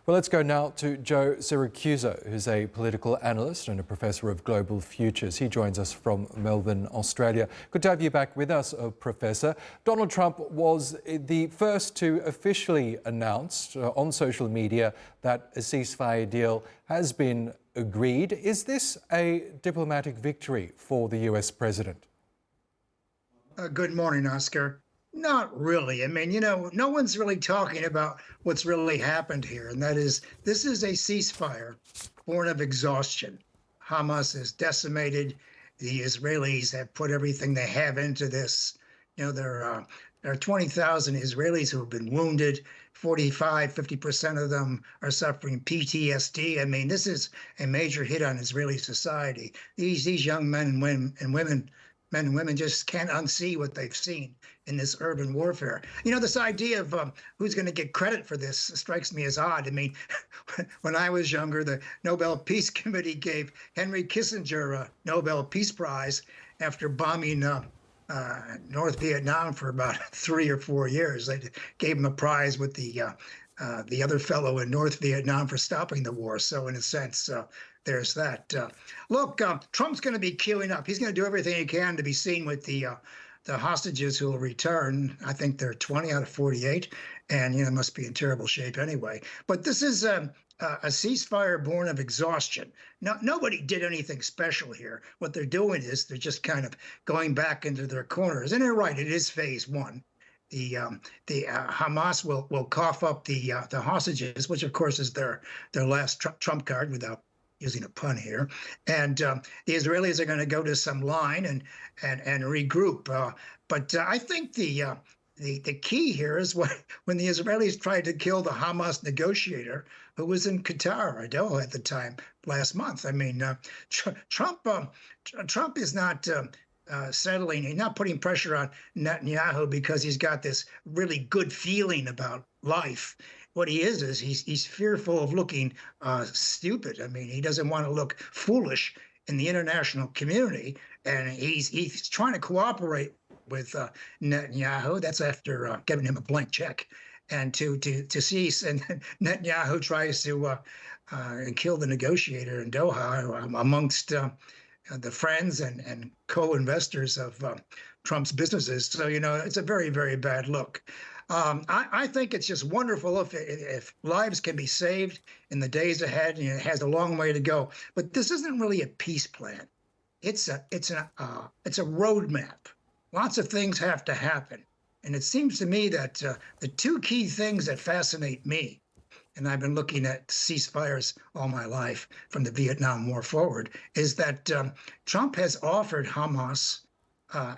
Well, let's go now to Joe Siracusa, who's a political analyst and a professor of global futures. He joins us from Melbourne, Australia. Good to have you back with us, Professor. Donald Trump was the first to officially announce on social media that a ceasefire deal has been agreed. Is this a diplomatic victory for the US president? Good morning, Oscar. Not really. I mean, no one's really talking about what's really happened here, and that is this is a ceasefire born of exhaustion. Hamas is decimated. The Israelis have put everything they have into this. There are 20,000 Israelis who have been wounded. 50% of them are suffering PTSD. I mean, this is a major hit on Israeli society. These young men and women just can't unsee what they've seen in this urban warfare. This idea of who's going to get credit for this strikes me as odd. I mean, when I was younger, the Nobel Peace Committee gave Henry Kissinger a Nobel Peace Prize after bombing North Vietnam for about 3 or 4 years. They gave him a prize with the other fellow in North Vietnam for stopping the war. So in a sense, there's that. Look, Trump's going to be queuing up. He's going to do everything he can to be seen with the hostages who will return. I think they're 20 out of 48, and must be in terrible shape anyway. But this is a ceasefire born of exhaustion. Nobody did anything special here. What they're doing is they're just kind of going back into their corners. And they're right, it is phase one. The Hamas will cough up the hostages, which of course is their last trump card, without using a pun here, and the Israelis are going to go to some line and regroup. But I think the key here is when the Israelis tried to kill the Hamas negotiator who was in Qatar or Doha at the time last month. I mean, Trump is not settling. He's not putting pressure on Netanyahu because he's got this really good feeling about life. What he is he's fearful of looking stupid. I mean, he doesn't want to look foolish in the international community, and he's trying to cooperate with Netanyahu. That's after giving him a blank check, and to cease. And Netanyahu tries to kill the negotiator in Doha amongst the friends and co-investors of Trump's businesses. So it's a very, very bad look. I think it's just wonderful if lives can be saved in the days ahead. It has a long way to go. But this isn't really a peace plan. It's a roadmap. Lots of things have to happen. And it seems to me that the two key things that fascinate me, and I've been looking at ceasefires all my life from the Vietnam War forward, is that Trump has offered Hamas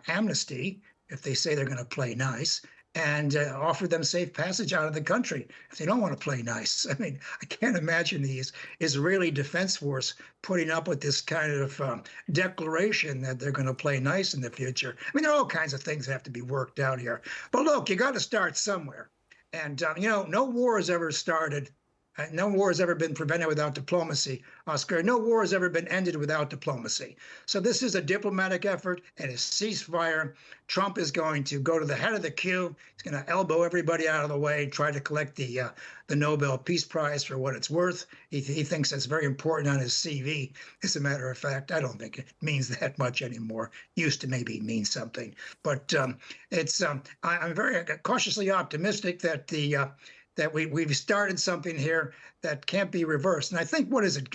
amnesty if they say they're going to play nice, and offer them safe passage out of the country if they don't want to play nice. I mean, I can't imagine the Israeli Defense Force putting up with this kind of declaration that they're going to play nice in the future. I mean, there are all kinds of things that have to be worked out here. But look, you got to start somewhere. And, no war has ever started. No war has ever been prevented without diplomacy, Oscar. No war has ever been ended without diplomacy. So this is a diplomatic effort and a ceasefire. Trump is going to go to the head of the queue. He's going to elbow everybody out of the way, try to collect the Nobel Peace Prize for what it's worth. He thinks that's very important on his CV. As a matter of fact, I don't think it means that much anymore. Used to maybe mean something. But I'm very cautiously optimistic that that we've started something here that can't be reversed. And I think, what is it,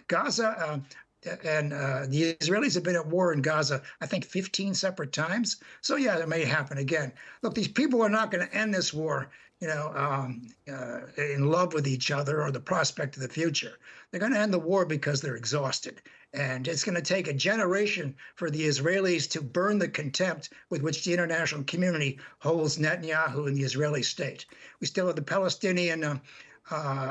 Gaza and the Israelis have been at war in Gaza, I think 15 separate times. So yeah, it may happen again. Look, these people are not going to end this war, in love with each other or the prospect of the future. They're going to end the war because they're exhausted. And it's going to take a generation for the Israelis to burn the contempt with which the international community holds Netanyahu and the Israeli state. We still have the Palestinian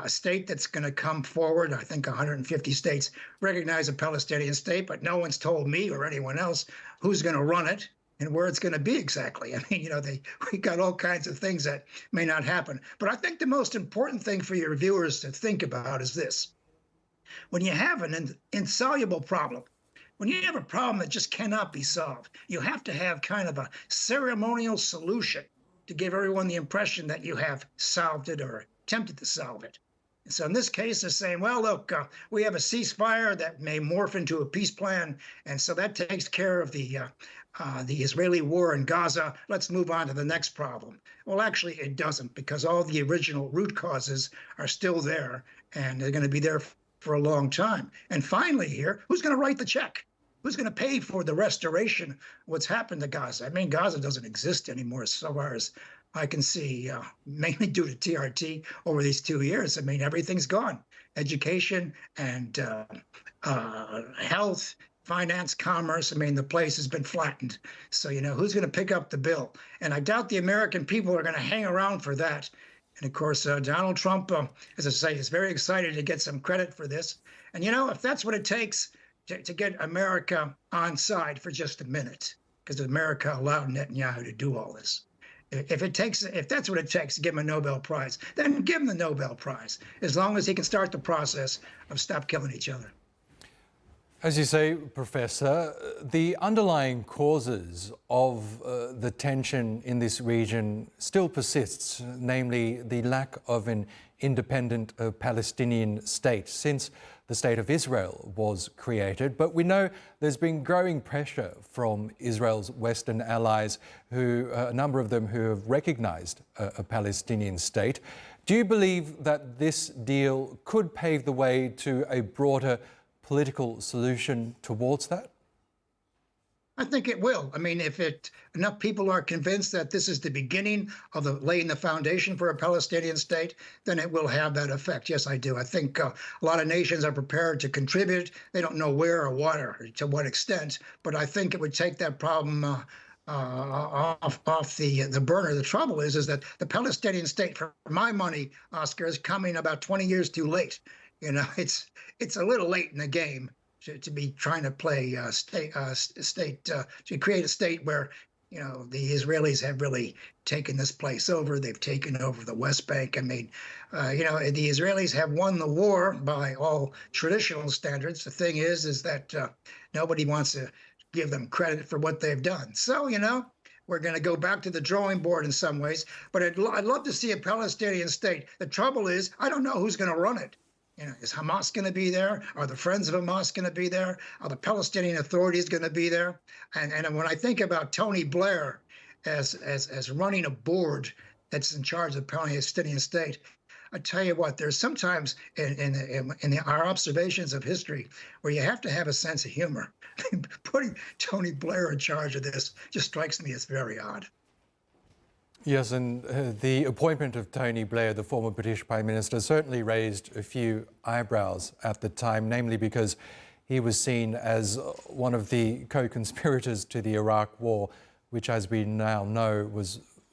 state that's going to come forward. I think 150 states recognize a Palestinian state, but no one's told me or anyone else who's going to run it and where it's going to be exactly. I mean, we got all kinds of things that may not happen. But I think the most important thing for your viewers to think about is this. When you have an insoluble problem, when you have a problem that just cannot be solved, you have to have kind of a ceremonial solution to give everyone the impression that you have solved it or attempted to solve it. So in this case, they're saying, well, look, we have a ceasefire that may morph into a peace plan, and so that takes care of the Israeli war in Gaza. Let's move on to the next problem. Well, actually, it doesn't, because all the original root causes are still there, and they're going to be there for a long time. And finally, here, who's going to write the check? Who's going to pay for the restoration of what's happened to Gaza? I mean, Gaza doesn't exist anymore as far as I can see, mainly due to TRT over these 2 years. I mean, everything's gone. Education and health, finance, commerce. I mean, the place has been flattened. So, who's going to pick up the bill? And I doubt the American people are going to hang around for that. And of course, Donald Trump, as I say, is very excited to get some credit for this. And, if that's what it takes to get America on side for just a minute, because America allowed Netanyahu to do all this. If that's what it takes to give him a Nobel Prize, then give him the Nobel Prize, as long as he can start the process of stop killing each other. As you say, Professor, the underlying causes of the tension in this region still persists, namely the lack of an independent Palestinian state since the State of Israel was created. But we know there's been growing pressure from Israel's Western allies, a number of them who have recognized a Palestinian state. Do you believe that this deal could pave the way to a broader political solution towards that? I think it will. I mean, if enough people are convinced that this is the beginning of laying the foundation for a Palestinian state, then it will have that effect. Yes, I do. I think a lot of nations are prepared to contribute. They don't know where or what or to what extent, but I think it would take that problem off the burner. The trouble is that the Palestinian state, for my money, Oscar, is coming about 20 years too late. It's a little late in the game to be trying to play to create a state where the Israelis have really taken this place over. They've taken over the West Bank. I mean, the Israelis have won the war by all traditional standards. The thing is that nobody wants to give them credit for what they've done. So we're going to go back to the drawing board in some ways. But I'd love to see a Palestinian state. The trouble is, I don't know who's going to run it. Is Hamas going to be there? Are the friends of Hamas going to be there? Are the Palestinian authorities going to be there? And when I think about Tony Blair as running a board that's in charge of the Palestinian state, I tell you what, there's sometimes in our observations of history where you have to have a sense of humor. Putting Tony Blair in charge of this just strikes me as very odd. Yes, and the appointment of Tony Blair, the former British Prime Minister, certainly raised a few eyebrows at the time, namely because he was seen as one of the co-conspirators to the Iraq War, which, as we now know,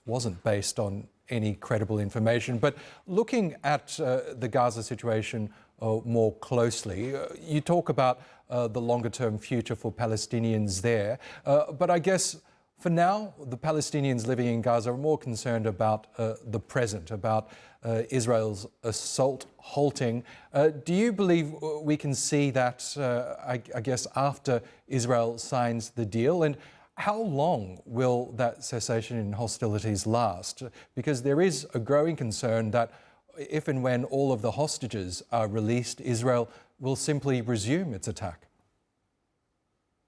wasn't based on any credible information. But looking at the Gaza situation more closely, you talk about the longer-term future for Palestinians there, but I guess for now, the Palestinians living in Gaza are more concerned about the present, about Israel's assault halting. Do you believe we can see that, I guess, after Israel signs the deal? And how long will that cessation in hostilities last? Because there is a growing concern that if and when all of the hostages are released, Israel will simply resume its attack.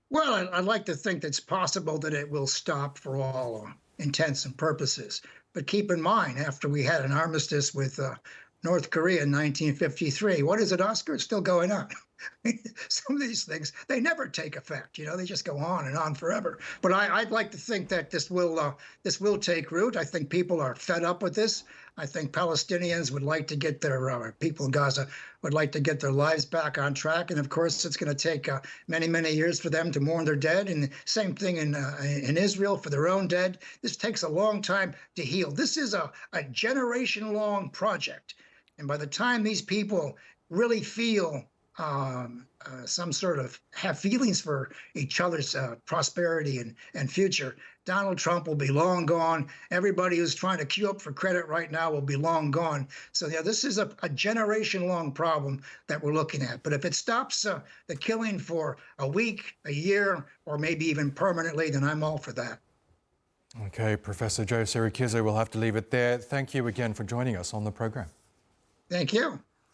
Well, I'd like to think that it's possible that it will stop for all intents and purposes. But keep in mind, after we had an armistice with North Korea in 1953, what is it, Oscar? It's still going on. Some of these things, they never take effect. They just go on and on forever. But I'd like to think that this will take root. I think people are fed up with this. I think Palestinians would like to get their people in Gaza would like to get their lives back on track. And of course, it's going to take many, many years for them to mourn their dead. And same thing in Israel for their own dead. This takes a long time to heal. This is a generation-long project. And by the time these people really feel some sort of have feelings for each other's prosperity and future, Donald Trump will be long gone. Everybody who's trying to queue up for credit right now will be long gone. So this is a generation-long problem that we're looking at. But if it stops the killing for a week, a year, or maybe even permanently, then I'm all for that. Okay, Professor Joe Siracusa, we'll have to leave it there. Thank you again for joining us on the program. Thank you.